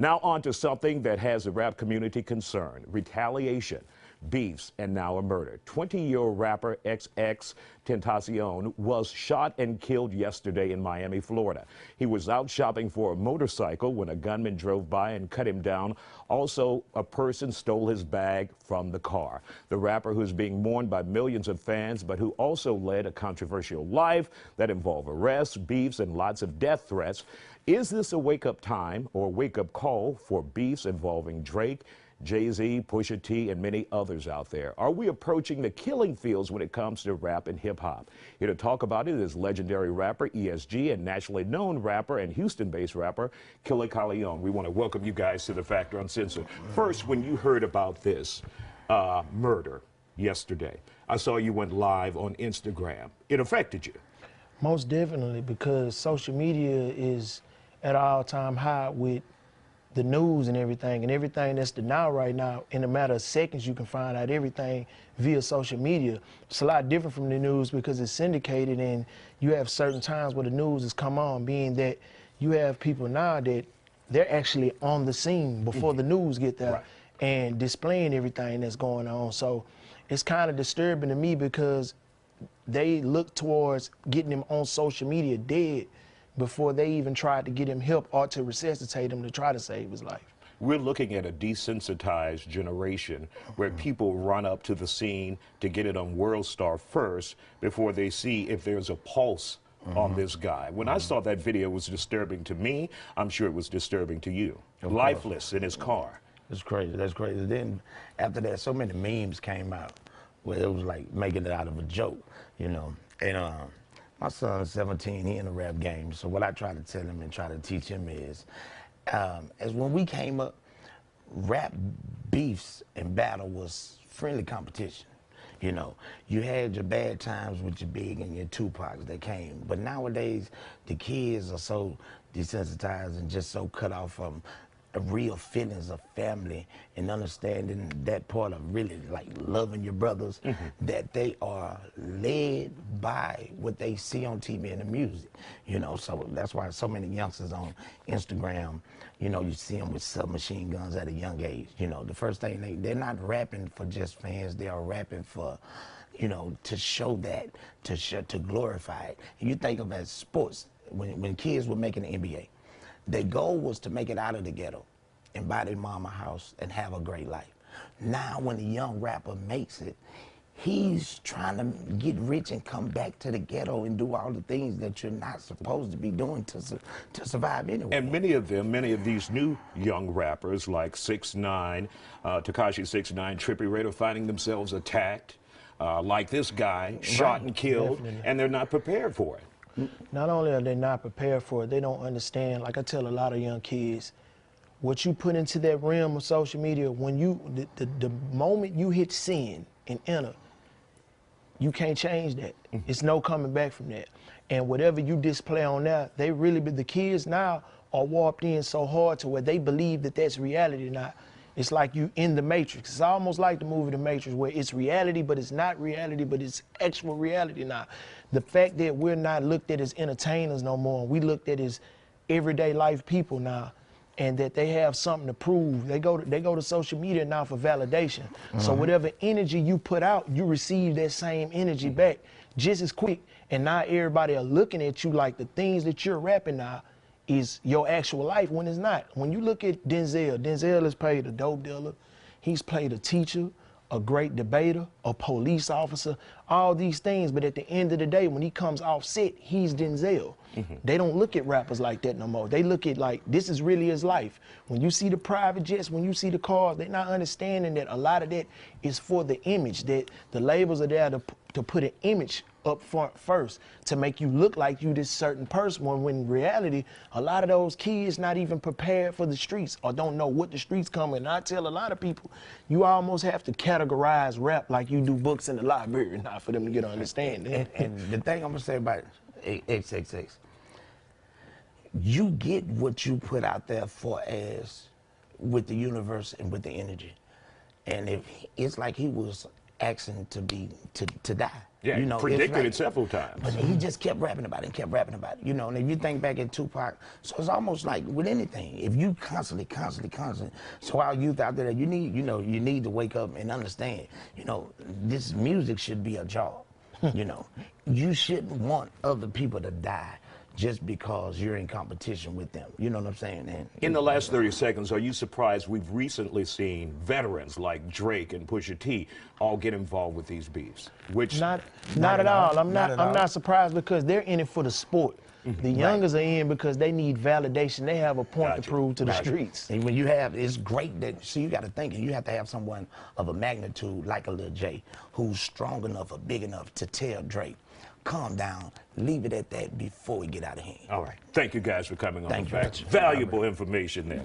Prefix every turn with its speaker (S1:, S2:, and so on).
S1: Now on to something that has the rap community concerned: retaliation, beefs, and now a murder. 20-year-old rapper Xxxtentacion was shot and killed yesterday in Miami, Florida. He was out shopping for a motorcycle when a gunman drove by and cut him down. Also, a person stole his bag from the car. The rapper, who's being mourned by millions of fans, but who also led a controversial life that involved arrests, beefs, and lots of death threats. Is this a wake-up time or wake-up call for beefs involving Drake, Jay-Z, Pusha T, and many others out there? Are we approaching the killing fields when it comes to rap and hip-hop? Here to talk about it is legendary rapper E.S.G. and nationally known rapper and Houston-based rapper Killa Kyleon. We want to welcome you guys to The Factor Uncensored. First, when you heard about this murder yesterday, I saw you went live on Instagram. It affected you?
S2: Most definitely, because social media is at an all-time high with the news and everything that's the now right now. In a matter of seconds, you can find out everything via social media. It's a lot different from the news because it's syndicated, and you have certain times where the news has come on, being that you have people now that they're actually on the scene before the news get there, right, and displaying everything that's going on. So it's kind of disturbing to me because they look towards getting him on social media dead before they even tried to get him help or to resuscitate him to try to save his life.
S1: We're looking at a desensitized generation where people run up to the scene to get it on World Star first before they see if there's a pulse on this guy. When I saw that video, it was disturbing to me. I'm sure it was disturbing to you. Lifeless in his car.
S3: It's crazy. That's crazy. Then after that, so many memes came out where it was like making it out of a joke, you know. And my son's 17, he in the rap game. So what I try to tell him and try to teach him is, as when we came up, rap beefs and battle was friendly competition. You know, you had your bad times with your Big and your Tupacs that came. But nowadays, the kids are so desensitized and just so cut off from real feelings of family and understanding that part of really like loving your brothers, that they are led by what they see on TV and the music, you know. So that's why so many youngsters on Instagram, you know, you see them with submachine guns at a young age. You know, the first thing they're not rapping for just fans, they are rapping for, you know, to show that, to glorify it. And you think of it as sports, when kids were making the NBA, their goal was to make it out of the ghetto and buy their mama house and have a great life. Now when a young rapper makes it, he's trying to get rich and come back to the ghetto and do all the things that you're not supposed to be doing to survive anyway.
S1: And many of these new young rappers like 6ix9ine, Tekashi 6ix9ine, Trippie Redd, are finding themselves attacked, like this guy, shot and killed, and they're not prepared for it.
S2: Not only are they not prepared for it, they don't understand. Like I tell a lot of young kids, what you put into that realm of social media, when you, the moment you hit send and enter, you can't change that. It's no coming back from that. And whatever you display on there, the kids now are warped in so hard to where they believe that that's reality now. It's like you in the Matrix. It's almost like the movie The Matrix, where it's reality, but it's not reality, but it's actual reality now. The fact that we're not looked at as entertainers no more, we looked at as everyday life people now, and that they have something to prove. They go to social media now for validation. So whatever energy you put out, you receive that same energy back just as quick. And now everybody are looking at you like the things that you're rapping now is your actual life, when it's not. When you look at Denzel has played a dope dealer, he's played a teacher, a great debater, a police officer, all these things, but at the end of the day, when he comes off set, he's Denzel. They don't look at rappers like that no more. They look at like, this is really his life. When you see the private jets, when you see the cars, they're not understanding that a lot of that is for the image, that the labels are there to put an image up front first to make you look like you this certain person, when in reality, a lot of those kids not even prepared for the streets or don't know what the streets come in. And I tell a lot of people, you almost have to categorize rap like you do books in the library now for them to get an understanding.
S3: And the thing I'm gonna say about XXX, you get what you put out there for as with the universe and with the energy. And if it's like he was asking to die.
S1: Yeah,
S3: you know,
S1: predicted it several times.
S3: But he just kept rapping about it and kept rapping about it, you know. And if you think back in Tupac, so it's almost like with anything, if you constantly, so our youth out there, you need, you know, you need to wake up and understand, you know, this music should be a job, you know. You shouldn't want other people to die just because you're in competition with them. You know what I'm saying? And
S1: in the last 30 seconds, are you surprised we've recently seen veterans like Drake and Pusha T all get involved with these beefs? Which
S2: not at all. I'm not surprised because they're in it for the sport. The youngers are in because they need validation. They have a point to prove to the streets.
S3: And when you have, it's great that, see, you got to think, and you have to have someone of a magnitude like a Lil J who's strong enough or big enough to tell Drake, calm down, leave it at that before we get out of hand.
S1: All right. Thank you guys for coming on.
S3: Thank you.
S1: Valuable information there.